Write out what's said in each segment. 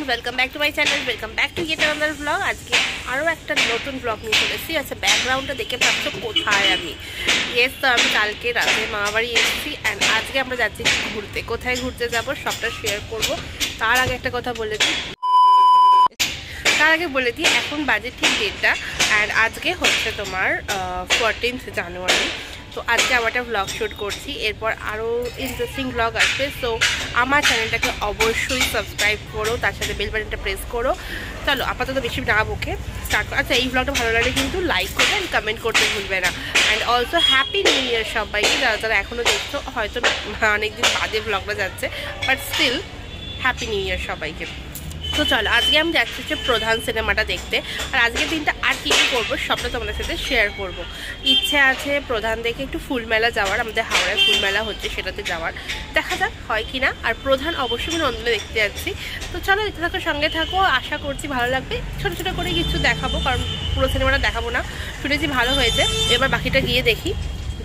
Welcome back to my channel welcome back to yet another blog. आज के आरो एक नतून ब्लग नहीं चले एसेছি। अच्छा बैकग्राउंडটা দেখে ভাবছো কোথায় আমি? ইয়েস, তো আমি কালকে রাতে মামা বাড়ি এসেছি এন্ড আজকে আমরা যাচ্ছি ঘুরতে। কোথায় ঘুরতে যাব সবটা শেয়ার করব। তার আগে একটা কথা বলে দিই এখন বাজে ঠিক 1:30 এন্ড আজকে হচ্ছে তোমার 14th জানুয়ারি। তো আজকে আমরা একটা ব্লগ শ্যুট করছি, এরপর আরও ইন্টারেস্টিং ব্লগ আসবে। সো আমার চ্যানেলটাকে অবশ্যই সাবস্ক্রাইব করো, তার সাথে বেল বাটনটা প্রেস করো। চলো আপাতত বেশি না বকে স্টার্ট করো। আচ্ছা এই ব্লগটা ভালো লাগলে কিন্তু লাইক করবে অ্যান্ড কমেন্ট করতে ভুলবে না। And also happy new year সবাইকে, যারা যারা এখনও দেখছো। হয়তো অনেকদিন বাদে ব্লগটা যাচ্ছে, but still happy new year সবাইকে। তো চলো আজকে আমি যাচ্ছি হচ্ছে প্রধান সিনেমাটা দেখতে। আর আজকের দিনটা আর কী কী করবো সবটা তোমাদের সাথে শেয়ার করব। ইচ্ছে আছে প্রধান দেখে একটু ফুলমেলা যাওয়ার, আমাদের হাওড়ায় ফুলমেলা হচ্ছে সেটাতে যাওয়ার, দেখা যাক হয় কি না। আর প্রধান অবশ্যই আমি নন্দনে দেখতে যাচ্ছি। তো চলো দেখতে থাকো, সঙ্গে থাকো, আশা করছি ভালো লাগবে। ছোটো ছোটো করে কিছু দেখাবো, কারণ পুরো সিনেমাটা দেখাবো না। শুনেছি ভালো হয়েছে, এবার বাকিটা গিয়ে দেখি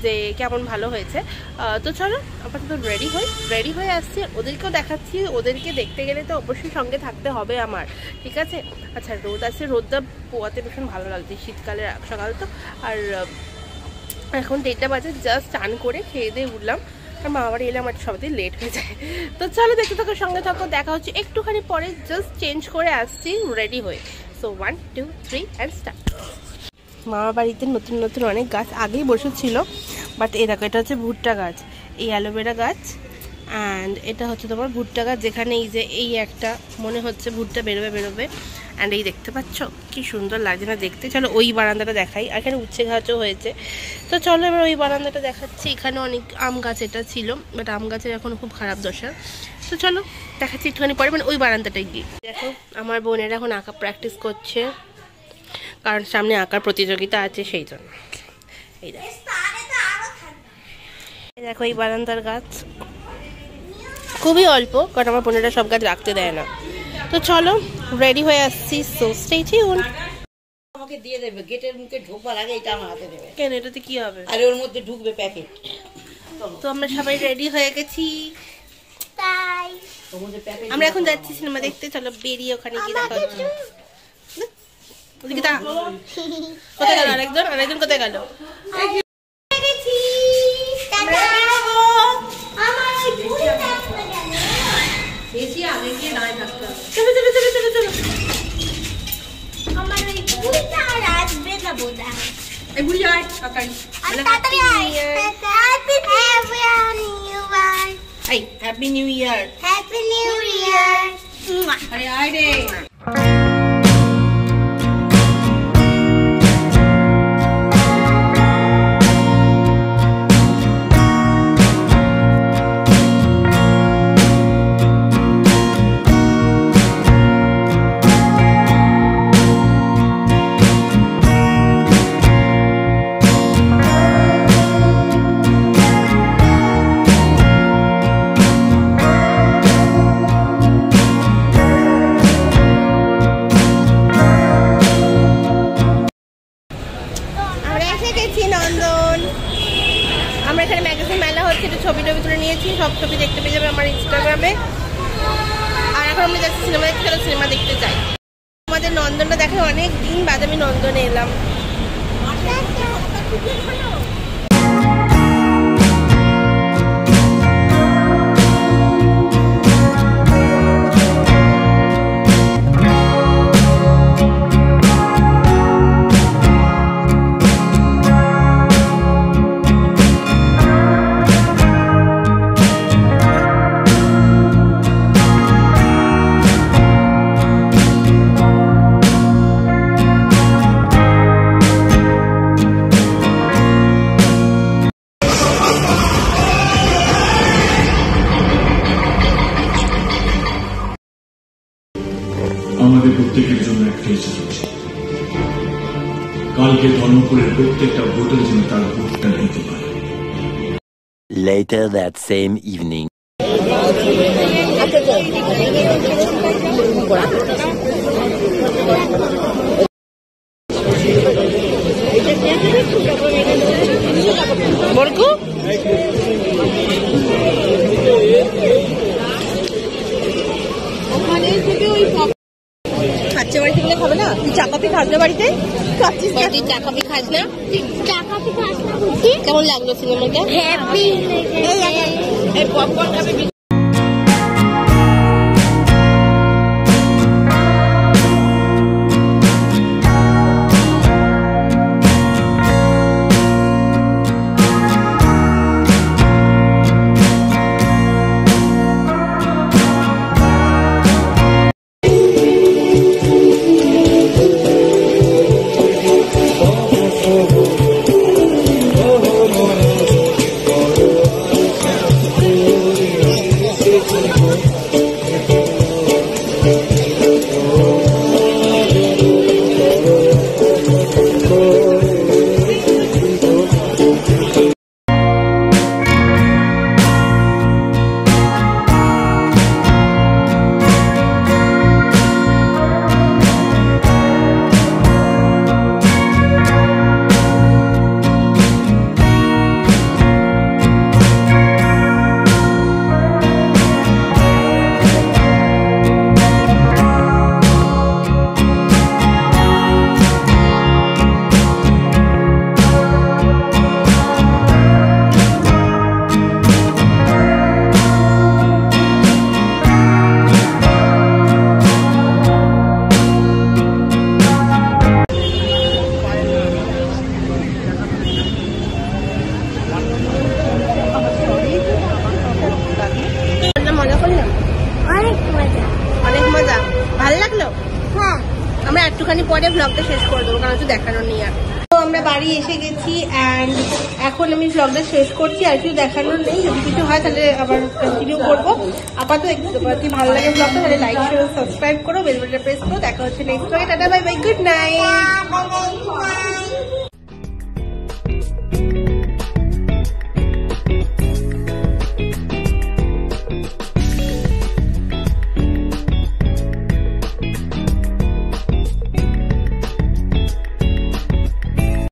যে কেমন ভালো হয়েছে। তো চলো আপাতত রেডি হয়ে আসছি, ওদেরকেও দেখাচ্ছি। ওদেরকে দেখতে গেলে তো অবশ্যই সঙ্গে থাকতে হবে আমার, ঠিক আছে? আচ্ছা রোদ আছে, রোদটা পোয়াতে ভীষণ ভালো লাগছে, শীতকালের সকাল তো। আর এখন 1:30 বাজে, জাস্ট চান করে খেয়ে দিয়ে উঠলাম। আর মা বাড়ি এলে আমার সবাই লেট হয়ে যায়। তো চলো দেখতে থাকো, সঙ্গে থাকো, দেখা হচ্ছে একটুখানি পরে। জাস্ট চেঞ্জ করে আসছি রেডি হয়ে। So 1 2 3 and start. মামা বাড়িতে নতুন নতুন অনেক গাছ আগেই বসেছিল, বাট এই দেখো এটা হচ্ছে ভুট্টা গাছ, এই অ্যালোভেরা গাছ, অ্যান্ড এটা হচ্ছে তোমার ভুট্টা গাছ, যেখানে এই যে এই একটা মনে হচ্ছে ভুট্টা বেরোবে। অ্যান্ড এই দেখতে পাচ্ছ কি সুন্দর লাগছে না দেখতে। চলো ওই বারান্দাটা দেখাই, আর এখানে উচ্ছে গাছও হয়েছে। তো চলো এবার ওই বারান্দাটা দেখাচ্ছি। এখানে অনেক আম গাছ এটা ছিল, বাট আম গাছের এখন খুব খারাপ দশা। তো চলো দেখাচ্ছি একটুখানি পরে, মানে ওই বারান্দাটায় গিয়ে। দেখো আমার বোনের এখন আঁকা প্র্যাকটিস করছে, কারণ সামনে আঁকার প্রতিযোগিতা আছে সেই জন্য। এই দেখো এই বারান্দার গাছ খুবই অল্প, কারণ আমার বোনেরা সব গাছ রাখতে দেয় না। তো চলো রেডি হয়ে আসছি, সো স্টে টিউন। আমাকে দিয়ে দেবে, গেটের মুখে ঢোকবার আগে এটা আমার হাতে দেবে। কেন, এটাতে কি হবে? আরে ওর মধ্যে ঢুকবে প্যাকেট। তো আমরা সবাই রেডি হয়ে গেছি, তাই আমরা এখন যাচ্ছি সিনেমা দেখতে। চলো বেরিয়ে ওখানে গিয়ে দেখা হচ্ছে। কোথায় গেল আরেকজন কোথায় গেল? হ্যাপি নিউ ইয়ার। আরে আয় রে। নন্দন, আমরা এখানে ম্যাগাজিন মেলা হচ্ছে, একটু ছবি তুলে নিয়েছি, সব ছবি দেখতে পেয়ে যাবে আমার ইনস্টাগ্রামে। আর এখন আমরা যাচ্ছি সিনেমা দেখতে, সিনেমা দেখতে যাই। আমাদের নন্দনটা দেখে অনেক দিন বাদে আমি নন্দনে এলাম। আমাদের প্রত্যেকের জন্য একটাই চিঠি, কালকে ধর্মপুরের প্রত্যেকটা ভোটার যেন তার ভোটটা দিতে পারে। Later that same evening. বলকু ওখানে থেকে ওই তুই চা কফি খাস না? কেমন লাগলো সিনেমাটা? এই পপকর্ন খাবে। ভালো লাগলো? হ্যাঁ, আমরা একটুখানি পরে ব্লগটা শেষ করে দেবো, কারণ কিছু দেখানোর নেই আর। তো আমরা বাড়ি এসে গেছি অ্যান্ড এখন আমি ব্লগটা শেষ করছি, আর কিছু দেখানোর নেই। যদি কিছু হয় তাহলে আবার কন্টিনিউ করবো। আপাতত যদি ভালো লাগে ব্লগটা তাহলে লাইক শেয়ার সাবস্ক্রাইব করো, বেল বাটনটা প্রেস করো। দেখা হচ্ছে নেক্সট ব্লগে। Tata, bye bye, good night.